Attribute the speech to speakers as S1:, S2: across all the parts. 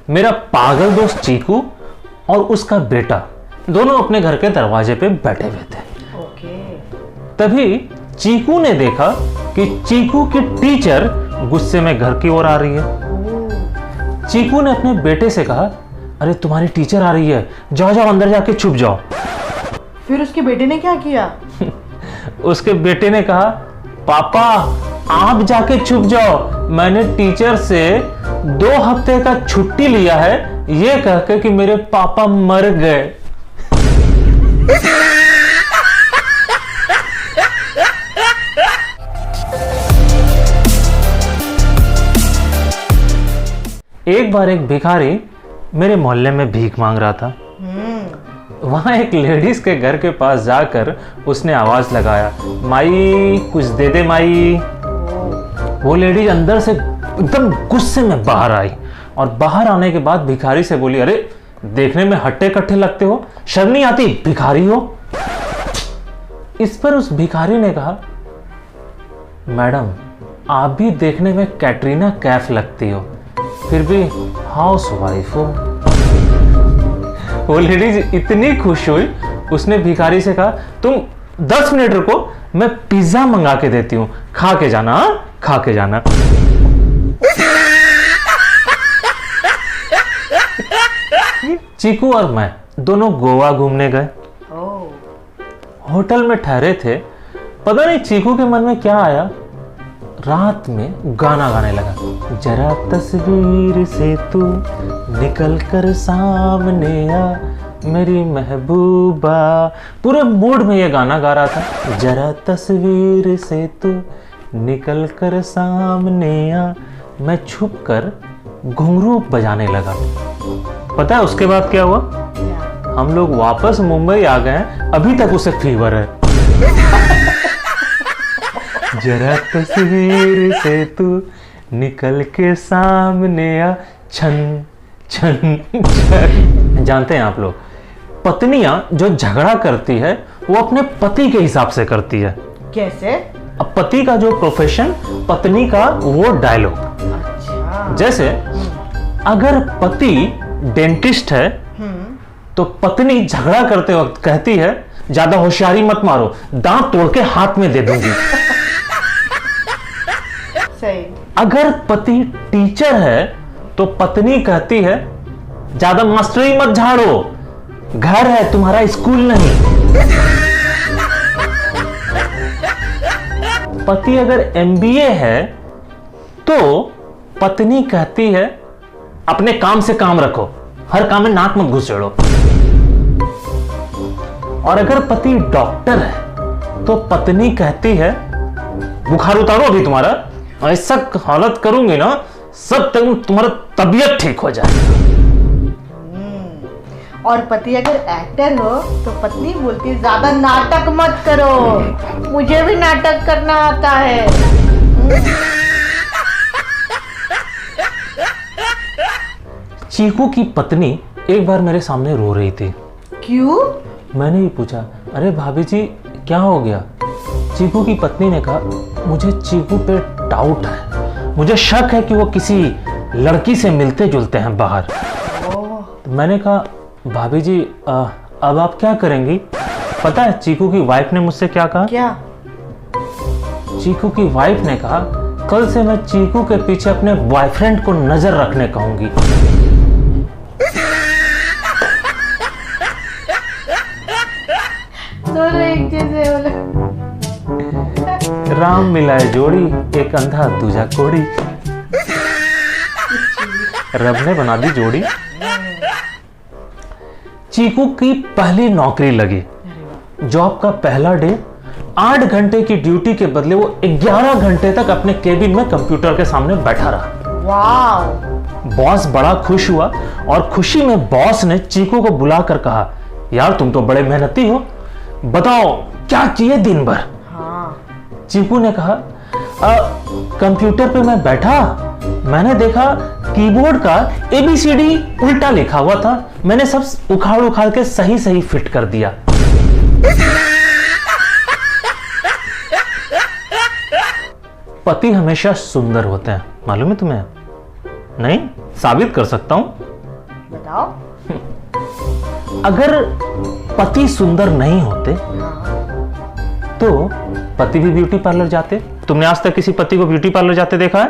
S1: मेरा पागल दोस्त चीकू और उसका बेटा दोनों अपने घर के दरवाजे पे बैठे हुए थे। तभी चीकू ने देखा कि चीकू की टीचर गुस्से में घर की ओर आ रही है। चीकू ने अपने बेटे से कहा, अरे तुम्हारी टीचर आ रही है, जाओ जाओ अंदर जाके छुप जाओ।
S2: फिर उसके बेटे ने क्या किया?
S1: उसके बेटे ने कहा, पापा आप जाके छुप जाओ, मैंने टीचर से 2 हफ्ते का छुट्टी लिया है ये कहकर कि मेरे पापा मर गए। एक बार एक भिखारी मेरे मोहल्ले में भीख मांग रहा था। वहां एक लेडीज के घर के पास जाकर उसने आवाज लगाया, माई कुछ दे दे माई। वो लेडीज अंदर से एकदम गुस्से में बाहर आई और बाहर आने के बाद भिखारी से बोली, अरे देखने में हट्टे कट्टे लगते हो, शर्म नहीं आती, भिखारी हो। इस पर उस भिखारी ने कहा, मैडम आप भी देखने में कैटरीना कैफ लगती हो, फिर भी हाउस वाइफ हो। वो लेडीज इतनी खुश हुई, उसने भिखारी से कहा, तुम 10 मिनट रुको, मैं पिज्जा मंगा के देती हूं, खा के जाना, खा के जाना। चीकू और मैं दोनों गोवा घूमने गए। होटल में ठहरे थे, पता नहीं चीकू के मन में क्या आया, रात में गाना गाने लगा, जरा तस्वीर से तू निकल कर सामने आ मेरी महबूबा। पूरे मूड में ये गाना गा रहा था, जरा तस्वीर से तू निकल कर सामने आ। मैं छुप कर घुंघरू बजाने लगा। पता है उसके बाद क्या हुआ? हम लोग वापस मुंबई आ गए, अभी तक उसे फीवर है। जरा तस्वीर से तू निकल के सामने आ, छन छन छन। जानते हैं आप लोग, पत्नियां जो झगड़ा करती है वो अपने पति के हिसाब से करती है।
S2: कैसे?
S1: अब पति का जो प्रोफेशन, पत्नी का वो डायलॉग।
S2: अच्छा।
S1: जैसे अगर पति डेंटिस्ट है तो पत्नी झगड़ा करते वक्त कहती है, ज्यादा होशियारी मत मारो, दांत तोड़ के हाथ में दे दूंगी।
S2: सही।
S1: अगर पति टीचर है तो पत्नी कहती है, ज्यादा मास्टरी मत झाड़ो, घर है तुम्हारा स्कूल नहीं। पति अगर एमबीए है तो पत्नी कहती है, अपने काम से काम रखो, हर काम में नाक मत घुसेड़ो। और अगर पति डॉक्टर है तो पत्नी कहती है, बुखार उतारो अभी तुम्हारा, ऐसा हालत करूंगी ना सब तक तुम्हारा तबीयत ठीक हो जाए।
S2: और पति अगर एक्टर हो तो पत्नी बोलती है, ज्यादा नाटक मत करो, मुझे भी नाटक करना आता है।
S1: चीकू की पत्नी एक बार मेरे सामने रो रही थी।
S2: क्यों?
S1: मैंने ही पूछा, अरे भाभी जी क्या हो गया? चीकू की पत्नी ने कहा, मुझे चीकू पे डाउट है, मुझे शक है कि वो किसी लड़की से मिलते जुलते हैं बाहर। तो मैंने कहा, भाभी जी अब आप क्या करेंगी? पता है चीकू की वाइफ ने मुझसे क्या कहा?
S2: क्या?
S1: चीकू की वाइफ ने कहा, कल से मैं चीकू के पीछे अपने बॉयफ्रेंड को नजर रखने कहूंगी।
S2: दोनों एक जैसे बोले।
S1: राम मिलाए जोड़ी, एक अंधा दूजा कोड़ी। रब ने बना दी जोड़ी। चीकू की पहली नौकरी लगी। जॉब का पहला डे, 8 घंटे की ड्यूटी के बदले वो 11 घंटे तक अपने केबिन में कंप्यूटर के सामने बैठा रहा।
S2: वाव!
S1: बॉस बड़ा खुश हुआ और खुशी में बॉस ने चीकू को बुलाकर कहा, यार तुम तो बड़े मेहनती हो, बताओ क्या किए दिन भर?
S2: हाँ।
S1: चीकू ने कहा, कंप्यूटर पे मैं बैठा, मैंने देखा कीबोर्ड का ABCD उल्टा लिखा हुआ था, मैंने सब उखाड़ उखाड़ के सही सही फिट कर दिया। पति हमेशा सुंदर होते हैं, मालूम है तुम्हें? नहीं, साबित कर सकता हूं,
S2: बताओ।
S1: अगर पति सुंदर नहीं होते तो पति भी ब्यूटी पार्लर जाते। तुमने आज तक किसी पति को ब्यूटी पार्लर जाते देखा है?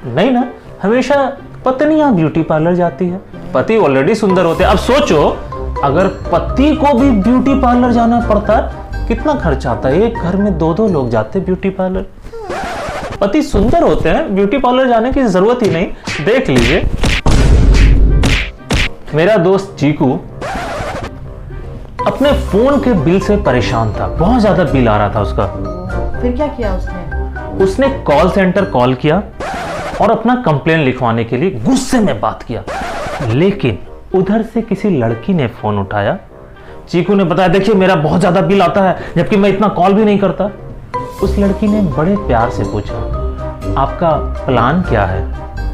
S1: नहीं ना, हमेशा पत्नियां ब्यूटी पार्लर जाती है। पति ऑलरेडी सुंदर होते। अब सोचो अगर पति को भी ब्यूटी पार्लर जाना पड़ता कितना खर्च आता है। एक घर में 2-2 लोग जाते ब्यूटी पार्लर। पति सुंदर होते हैं, ब्यूटी पार्लर जाने की जरूरत ही नहीं। देख लीजिए, मेरा दोस्त चीकू अपने फोन के बिल से परेशान था। बहुत ज्यादा बिल आ रहा था उसका।
S2: फिर क्या किया उसने?
S1: उसने कॉल सेंटर कॉल किया और अपना कंप्लेन लिखवाने के लिए गुस्से में बात किया। लेकिन उधर से किसी लड़की ने फोन उठाया। चीकू ने बताया, देखिए मेरा बहुत ज्यादा बिल आता है, जबकि मैं इतना कॉल भी नहीं करता। उस लड़की ने बड़े प्यार से पूछा, आपका प्लान क्या है?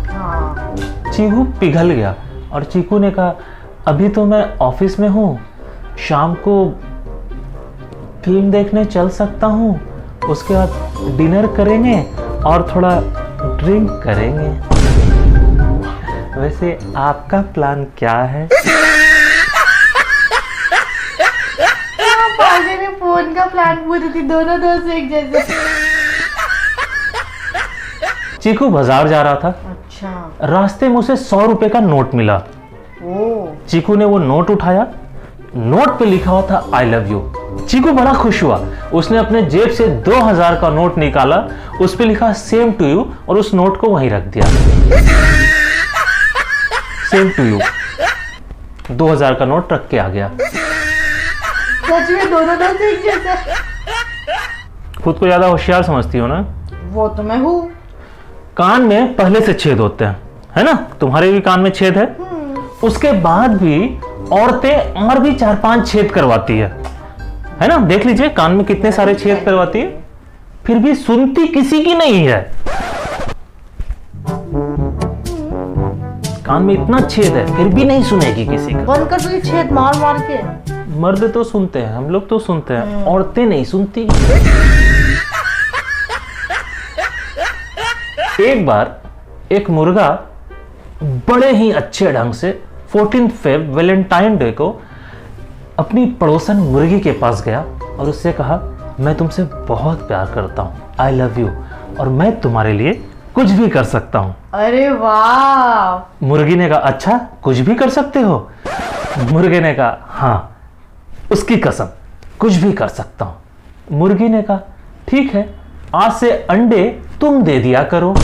S2: हाँ।
S1: चीकू पिघल गया और चीकू ने कहा, अभी तो मैं ऑफिस में हूँ, शाम को फिल्म देखने चल सकता हूँ, उसके बाद डिनर करेंगे और थोड़ा ड्रिंक करेंगे। वैसे आपका प्लान क्या है?
S2: पाजी ने फोन का प्लान पूरी थी, दोनों दोस्त एक जैसे।
S1: चीकू बाजार जा रहा था।
S2: अच्छा।
S1: रास्ते में उसे 100 रुपए का नोट मिला।
S2: ओ।
S1: चीकू ने वो नोट उठाया। नोट पे लिखा हुआ था आई लव यू। चीकू बड़ा खुश हुआ। उसने अपने जेब से 2000 का नोट निकाला, उस पे लिखा सेम टू यू और उस नोट को वहीं रख दिया। सेम टू यू 2000 का नोट रख के आ गया।
S2: सच में दोनों दोस्त एक जैसे।
S1: खुद को ज्यादा होशियार समझती हो ना?
S2: वो तो मैं हूँ।
S1: कान में पहले से छेद होते हैं, है ना? तुम्हारे भी कान में छेद है। उसके बाद भी औरतें और भी 4-5 छेद करवाती है ना? देख लीजिए कान में कितने सारे छेद करवाती है, फिर भी सुनती किसी की नहीं है। कान में इतना छेद है फिर भी नहीं सुनेगी किसी का।
S2: बंद कर दो ये छेद मार मार के।
S1: मर्द तो सुनते हैं, हम लोग तो सुनते हैं, औरतें नहीं सुनती। एक बार एक मुर्गा बड़े ही अच्छे ढंग से 14 फेब वैलेंटाइन डे को अपनी पड़ोसन मुर्गी के पास गया और उससे कहा, मैं तुमसे बहुत प्यार करता हूं, आई लव यू, और मैं तुम्हारे लिए कुछ भी कर सकता हूं।
S2: अरे वाह।
S1: मुर्गी ने कहा, अच्छा कुछ भी कर सकते हो? मुर्गे ने कहा, हाँ उसकी कसम कुछ भी कर सकता हूं। मुर्गी ने कहा, ठीक है, आज से अंडे तुम दे दिया करो।